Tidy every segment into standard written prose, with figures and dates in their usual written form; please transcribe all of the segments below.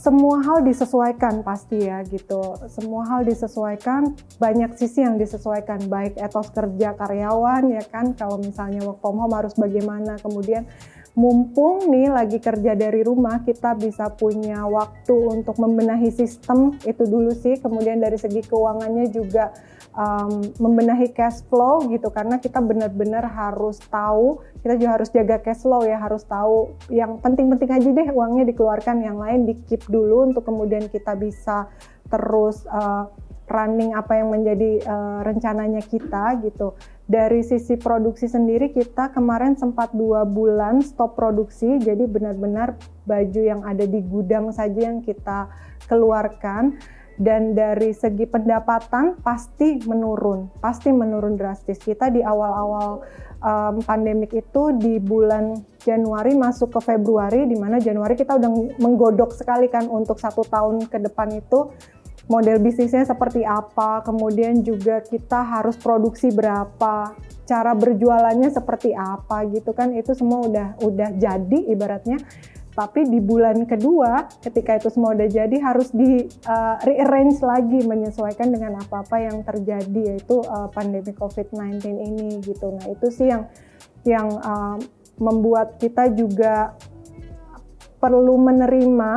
semua hal disesuaikan pasti ya gitu. Semua hal disesuaikan, banyak sisi yang disesuaikan, baik etos kerja karyawan ya kan, kalau misalnya work from home harus bagaimana, kemudian mumpung nih lagi kerja dari rumah, kita bisa punya waktu untuk membenahi sistem, itu dulu sih. Kemudian dari segi keuangannya juga membenahi cash flow gitu, karena kita benar-benar harus tahu, kita juga harus jaga cash flow ya, harus tahu yang penting-penting aja deh uangnya dikeluarkan, yang lain di keep dulu untuk kemudian kita bisa terus running apa yang menjadi rencananya kita gitu. Dari sisi produksi sendiri kita kemarin sempat 2 bulan stop produksi, jadi benar-benar baju yang ada di gudang saja yang kita keluarkan. Dan dari segi pendapatan pasti menurun drastis. Kita di awal-awal pandemik itu di bulan Januari masuk ke Februari, di mana Januari kita udah menggodok sekali kan untuk 1 tahun ke depan itu model bisnisnya seperti apa, kemudian juga kita harus produksi berapa, cara berjualannya seperti apa gitu kan, itu semua udah jadi ibaratnya. Tapi di bulan kedua ketika itu semua udah jadi harus di rearrange lagi menyesuaikan dengan apa-apa yang terjadi, yaitu pandemi COVID-19 ini gitu. Nah itu sih yang membuat kita juga perlu menerima,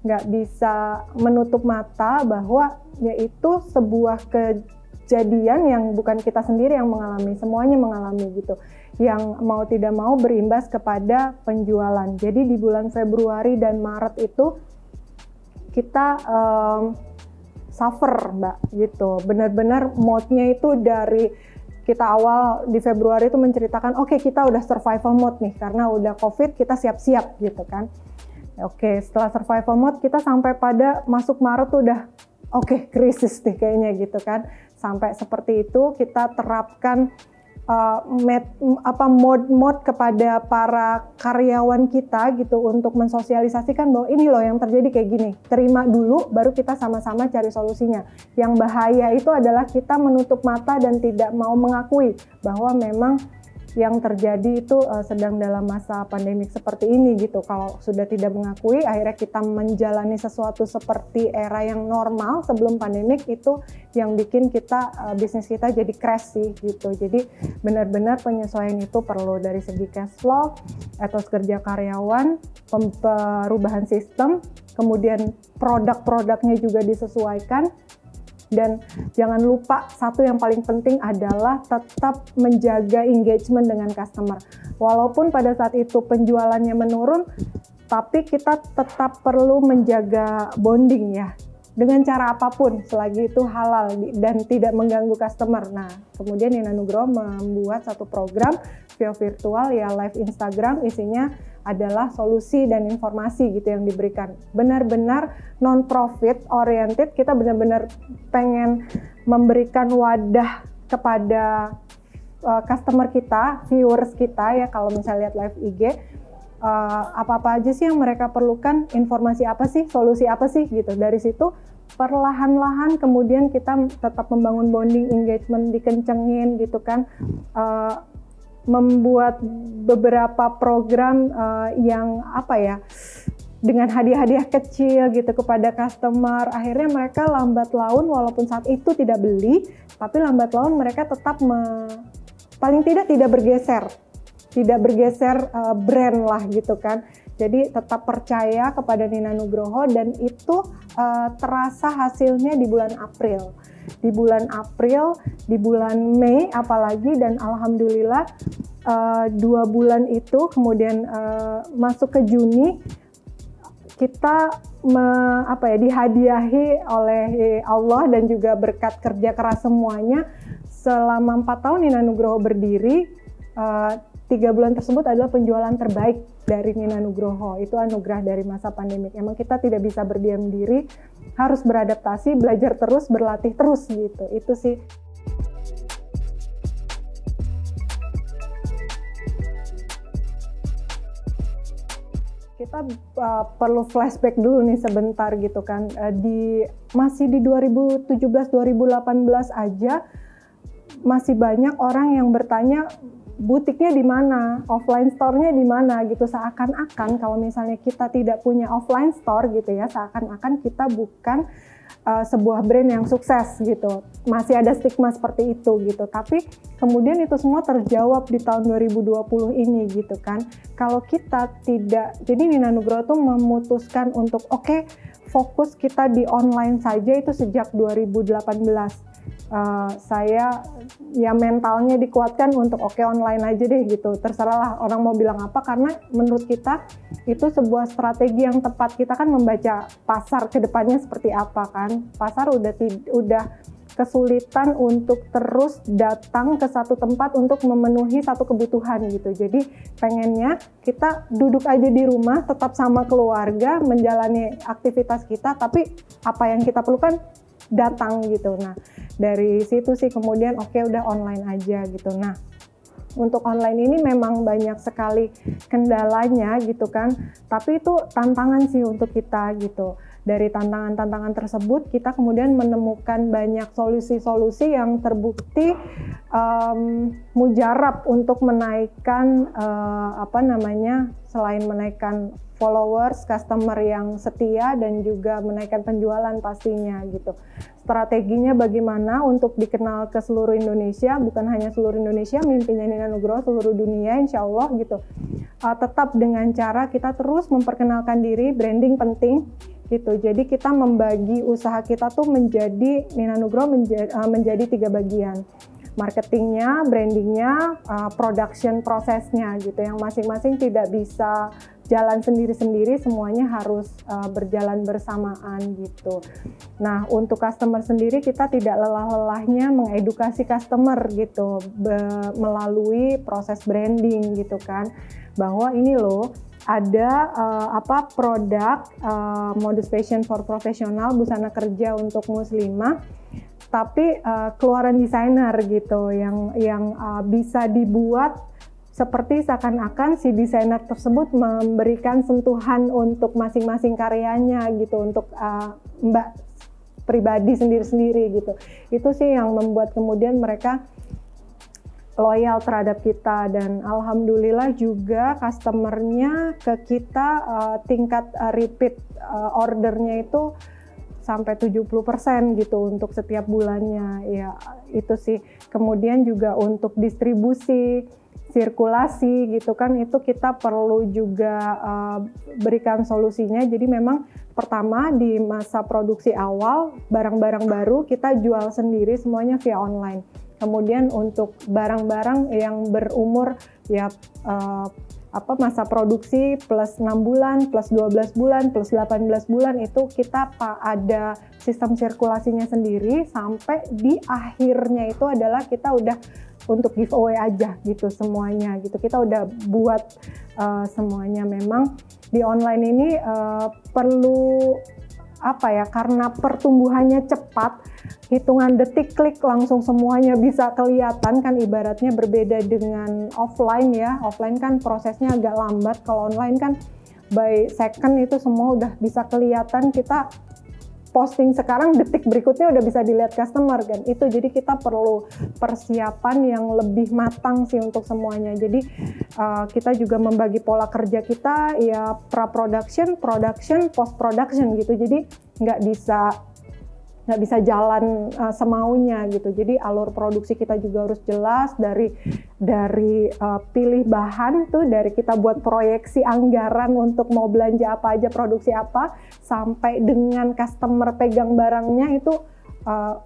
nggak bisa menutup mata bahwa yaitu sebuah kejadian yang bukan kita sendiri yang mengalami, semuanya mengalami gitu, yang mau tidak mau berimbas kepada penjualan. Jadi di bulan Februari dan Maret itu kita suffer Mbak gitu, benar-benar mode-nya itu dari kita awal di Februari itu menceritakan oke, kita udah survival mode nih karena udah COVID, kita siap-siap gitu kan. Oke, setelah survival mode kita sampai pada masuk Maret tuh udah krisis nih kayaknya gitu kan. Sampai seperti itu kita terapkan mode kepada para karyawan kita gitu untuk mensosialisasikan bahwa ini loh yang terjadi kayak gini. Terima dulu baru kita sama-sama cari solusinya. Yang bahaya itu adalah kita menutup mata dan tidak mau mengakui bahwa memang yang terjadi itu sedang dalam masa pandemik seperti ini gitu. Kalau sudah tidak mengakui, akhirnya kita menjalani sesuatu seperti era yang normal sebelum pandemik, itu yang bikin kita bisnis kita jadi crash sih gitu. Jadi benar-benar penyesuaian itu perlu dari segi cash flow, etos kerja karyawan, perubahan sistem, kemudian produk-produknya juga disesuaikan. Dan jangan lupa satu yang paling penting adalah tetap menjaga engagement dengan customer. Walaupun pada saat itu penjualannya menurun, tapi kita tetap perlu menjaga bonding ya. Dengan cara apapun, selagi itu halal dan tidak mengganggu customer. Nah, kemudian Nina Nugroho membuat satu program via virtual ya, live Instagram, isinya adalah solusi dan informasi gitu yang diberikan. Benar-benar non-profit oriented, kita benar-benar pengen memberikan wadah kepada customer kita, viewers kita ya, kalau misalnya lihat live IG, apa-apa aja sih yang mereka perlukan, informasi apa sih, solusi apa sih gitu. Dari situ perlahan-lahan kemudian kita tetap membangun bonding, engagement dikencengin gitu kan, membuat beberapa program yang dengan hadiah-hadiah kecil gitu kepada customer. Akhirnya mereka lambat laun, walaupun saat itu tidak beli, tapi lambat laun mereka tetap paling tidak bergeser brand lah gitu kan. Jadi tetap percaya kepada Nina Nugroho, dan itu terasa hasilnya di bulan April. Di bulan Mei apalagi, dan alhamdulillah 2 bulan itu kemudian masuk ke Juni, kita dihadiahi oleh Allah dan juga berkat kerja keras semuanya. Selama 4 tahun Nina Nugroho berdiri, 3 bulan tersebut adalah penjualan terbaik dari Nina Nugroho. Itu anugerah dari masa pandemik. Emang kita tidak bisa berdiam diri, harus beradaptasi, belajar terus, berlatih terus gitu. Itu sih. Kita perlu flashback dulu nih sebentar gitu kan. Masih di 2017-2018 aja masih banyak orang yang bertanya, butiknya di mana, offline store-nya di mana gitu. Seakan-akan kalau misalnya kita tidak punya offline store gitu ya, seakan-akan kita bukan sebuah brand yang sukses gitu. Masih ada stigma seperti itu gitu. Tapi kemudian itu semua terjawab di tahun 2020 ini gitu kan. Kalau kita tidak, jadi Nina Nugroho tuh memutuskan untuk fokus kita di online saja itu sejak 2018. Saya ya mentalnya dikuatkan untuk online aja deh gitu, terserahlah orang mau bilang apa, karena menurut kita itu sebuah strategi yang tepat. Kita kan membaca pasar ke depannya seperti apa kan, pasar udah kesulitan untuk terus datang ke satu tempat untuk memenuhi satu kebutuhan gitu. Jadi pengennya kita duduk aja di rumah, tetap sama keluarga, menjalani aktivitas kita, tapi apa yang kita perlukan datang gitu. Nah, dari situ sih kemudian udah online aja gitu. Nah, untuk online ini memang banyak sekali kendalanya gitu kan, tapi itu tantangan sih untuk kita gitu. Dari tantangan-tantangan tersebut kita kemudian menemukan banyak solusi-solusi yang terbukti mujarab untuk menaikkan selain menaikkan followers, customer yang setia, dan juga menaikkan penjualan pastinya gitu. Strateginya bagaimana untuk dikenal ke seluruh Indonesia, bukan hanya seluruh Indonesia, mimpinya Nina Nugroho seluruh dunia insya Allah gitu. Tetap dengan cara kita terus memperkenalkan diri, branding penting gitu. Jadi kita membagi usaha kita tuh menjadi, Nina Nugroho menjadi 3 bagian. Marketingnya, brandingnya, production prosesnya gitu, yang masing-masing tidak bisa jalan sendiri-sendiri, semuanya harus berjalan bersamaan gitu. Nah, untuk customer sendiri kita tidak lelah-lelahnya mengedukasi customer gitu melalui proses branding gitu kan, bahwa ini loh ada produk modus fashion for profesional, busana kerja untuk muslimah, tapi keluaran desainer gitu yang bisa dibuat seperti seakan-akan si desainer tersebut memberikan sentuhan untuk masing-masing karyanya gitu, untuk mbak pribadi sendiri-sendiri gitu. Itu sih yang membuat kemudian mereka loyal terhadap kita, dan alhamdulillah juga customernya ke kita tingkat repeat ordernya itu sampai 70% gitu untuk setiap bulannya ya. Itu sih. Kemudian juga untuk distribusi, sirkulasi gitu kan, itu kita perlu juga berikan solusinya. Jadi memang pertama di masa produksi awal barang-barang baru kita jual sendiri semuanya via online. Kemudian untuk barang-barang yang berumur ya masa produksi plus 6 bulan, plus 12 bulan, plus 18 bulan, itu kita ada sistem sirkulasinya sendiri, sampai di akhirnya itu adalah kita udah untuk giveaway aja gitu semuanya gitu. Kita udah buat semuanya. Memang di online ini perlu karena pertumbuhannya cepat, hitungan detik klik langsung semuanya bisa kelihatan kan, ibaratnya berbeda dengan offline ya. Offline kan prosesnya agak lambat, kalau online kan by second itu semua udah bisa kelihatan. Kita posting sekarang, detik berikutnya udah bisa dilihat customer kan. Itu jadi kita perlu persiapan yang lebih matang sih untuk semuanya. Jadi kita juga membagi pola kerja kita ya, pra-production, production, post-production gitu. Jadi nggak bisa jalan semaunya gitu. Jadi alur produksi kita juga harus jelas, dari pilih bahan tuh, dari kita buat proyeksi anggaran untuk mau belanja apa aja, produksi apa, sampai dengan customer pegang barangnya itu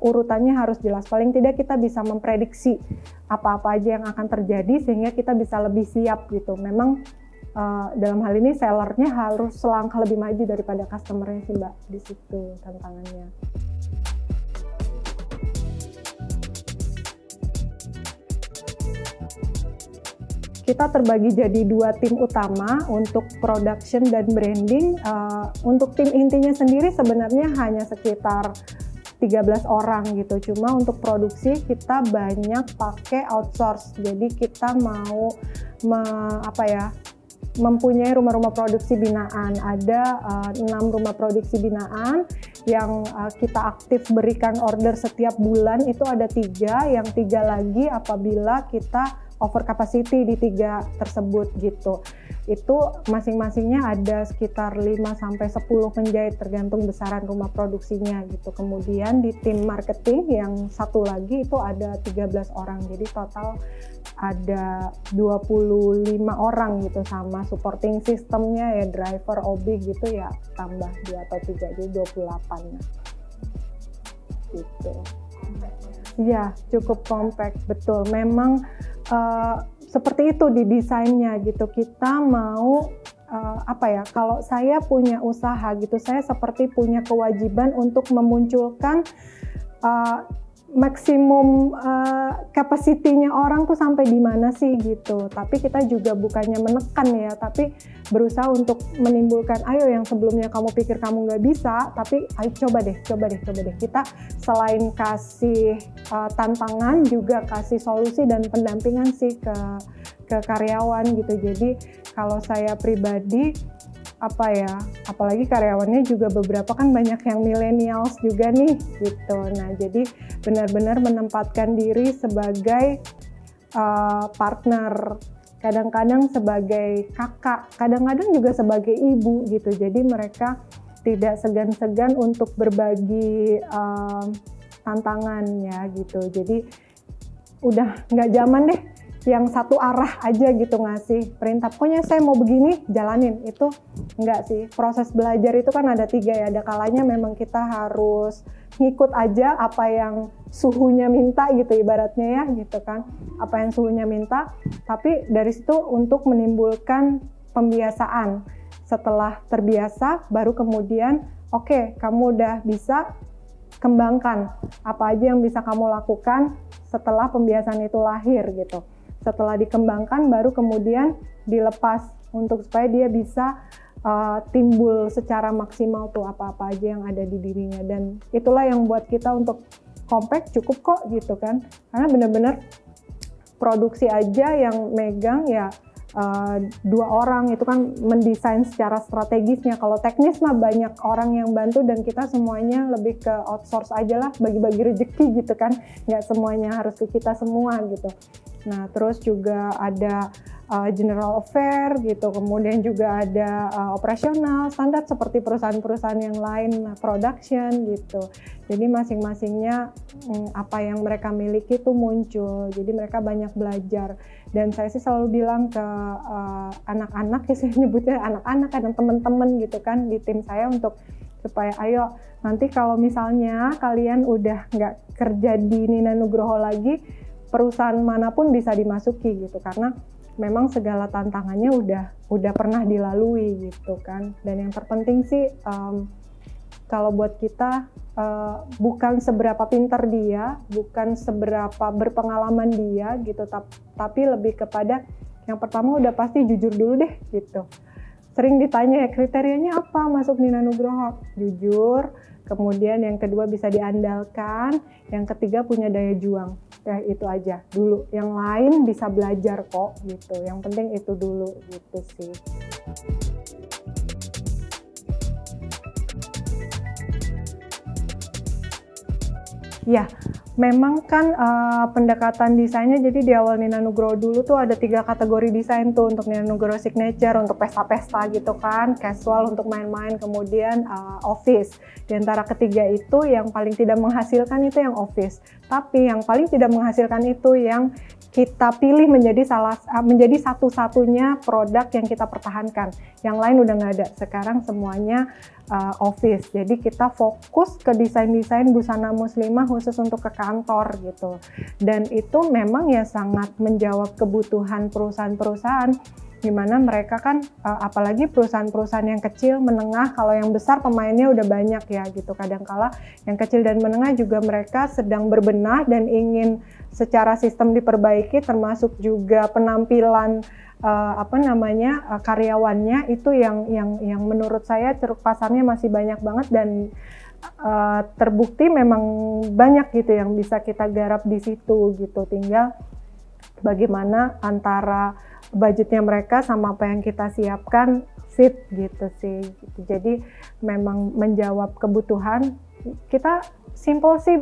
urutannya harus jelas. Paling tidak kita bisa memprediksi apa-apa aja yang akan terjadi sehingga kita bisa lebih siap gitu. Memang dalam hal ini sellernya harus selangkah lebih maju daripada customernya sih Mbak, di situ tantangannya. Kita terbagi jadi 2 tim utama untuk production dan branding. Untuk tim intinya sendiri sebenarnya hanya sekitar 13 orang gitu. Cuma untuk produksi kita banyak pakai outsource. Jadi kita mau mempunyai rumah-rumah produksi binaan. Ada 6 rumah produksi binaan yang kita aktif berikan order setiap bulan. Itu ada 3, yang 3 lagi apabila kita over capacity di 3 tersebut gitu. Itu masing-masingnya ada sekitar 5-10 penjahit tergantung besaran rumah produksinya gitu. Kemudian di tim marketing yang satu lagi itu ada 13 orang, jadi total ada 25 orang gitu, sama supporting sistemnya ya driver, OB gitu ya tambah 2 atau 3, jadi 28 gitu. Iya, cukup compact, betul. Memang seperti itu di desainnya gitu. Kita mau kalau saya punya usaha gitu, saya seperti punya kewajiban untuk memunculkan maksimum capacity-nya orang tuh sampai di mana sih gitu. Tapi kita juga bukannya menekan ya, tapi berusaha untuk menimbulkan, ayo yang sebelumnya kamu pikir kamu nggak bisa, tapi ayo coba deh. Kita selain kasih tantangan juga kasih solusi dan pendampingan sih ke karyawan gitu. Jadi kalau saya pribadi apalagi karyawannya juga beberapa kan banyak yang millennials juga nih gitu. Nah, jadi benar-benar menempatkan diri sebagai partner, kadang-kadang sebagai kakak, kadang-kadang juga sebagai ibu gitu. Jadi mereka tidak segan-segan untuk berbagi tantangannya gitu. Jadi udah nggak zaman deh yang satu arah aja gitu ngasih perintah, pokoknya saya mau begini, jalanin. Itu enggak sih, proses belajar itu kan ada 3 ya, ada kalanya memang kita harus ngikut aja apa yang suhunya minta gitu ibaratnya ya gitu kan, apa yang suhunya minta, tapi dari situ untuk menimbulkan pembiasaan. Setelah terbiasa baru kemudian oke, kamu udah bisa kembangkan apa aja yang bisa kamu lakukan setelah pembiasaan itu lahir gitu. Setelah dikembangkan baru kemudian dilepas untuk supaya dia bisa timbul secara maksimal tuh apa-apa aja yang ada di dirinya. Dan itulah yang buat kita untuk compact cukup kok gitu kan, karena benar-benar produksi aja yang megang ya 2 orang itu kan mendesain secara strategisnya. Kalau teknis mah banyak orang yang bantu dan kita semuanya lebih ke outsource aja lah, bagi-bagi rezeki gitu kan, nggak semuanya harus ke kita semua gitu. Nah, terus juga ada general affair gitu, kemudian juga ada operasional standar seperti perusahaan-perusahaan yang lain, production gitu. Jadi masing-masingnya apa yang mereka miliki itu muncul, jadi mereka banyak belajar. Dan saya sih selalu bilang ke anak-anak, ya saya nyebutnya anak-anak dan teman-teman gitu kan di tim saya, untuk supaya ayo nanti kalau misalnya kalian udah nggak kerja di Nina Nugroho lagi, perusahaan manapun bisa dimasuki gitu, karena memang segala tantangannya udah pernah dilalui gitu kan. Dan yang terpenting sih kalau buat kita bukan seberapa pintar dia, bukan seberapa berpengalaman dia gitu, tapi lebih kepada yang pertama udah pasti jujur dulu deh gitu. Sering ditanya ya kriterianya apa masuk Nina Nugroho, jujur. Kemudian yang kedua bisa diandalkan, yang ketiga punya daya juang. Ya itu aja dulu, yang lain bisa belajar kok gitu, yang penting itu dulu gitu sih. Ya, memang kan pendekatan desainnya, jadi di awal Nina Nugroho dulu tuh ada 3 kategori desain tuh untuk Nina Nugroho Signature, untuk pesta-pesta gitu kan, casual untuk main-main, kemudian office. Di antara ketiga itu yang paling tidak menghasilkan itu yang office, tapi yang paling tidak menghasilkan itu yang kita pilih menjadi satu-satunya produk yang kita pertahankan. Yang lain udah nggak ada. Sekarang semuanya office. Jadi kita fokus ke desain-desain busana muslimah khusus untuk ke kantor gitu. Dan itu memang ya sangat menjawab kebutuhan perusahaan-perusahaan, di mana mereka kan apalagi perusahaan-perusahaan yang kecil, menengah, kalau yang besar pemainnya udah banyak ya gitu. Kadangkala yang kecil dan menengah juga mereka sedang berbenah dan ingin secara sistem diperbaiki, termasuk juga penampilan karyawannya itu yang menurut saya ceruk pasarnya masih banyak banget, dan terbukti memang banyak gitu yang bisa kita garap di situ gitu. Tinggal bagaimana antara budgetnya mereka sama apa yang kita siapkan fit gitu sih. Jadi memang menjawab kebutuhan kita simple sih,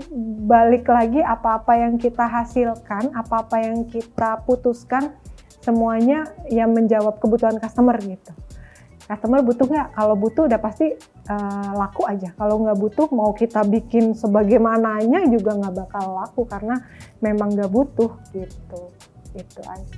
balik lagi apa-apa yang kita hasilkan, apa-apa yang kita putuskan, semuanya yang menjawab kebutuhan customer gitu. Customer butuh nggak? Kalau butuh udah pasti laku aja. Kalau nggak butuh, mau kita bikin sebagaimananya juga nggak bakal laku karena memang nggak butuh gitu. Itu aja.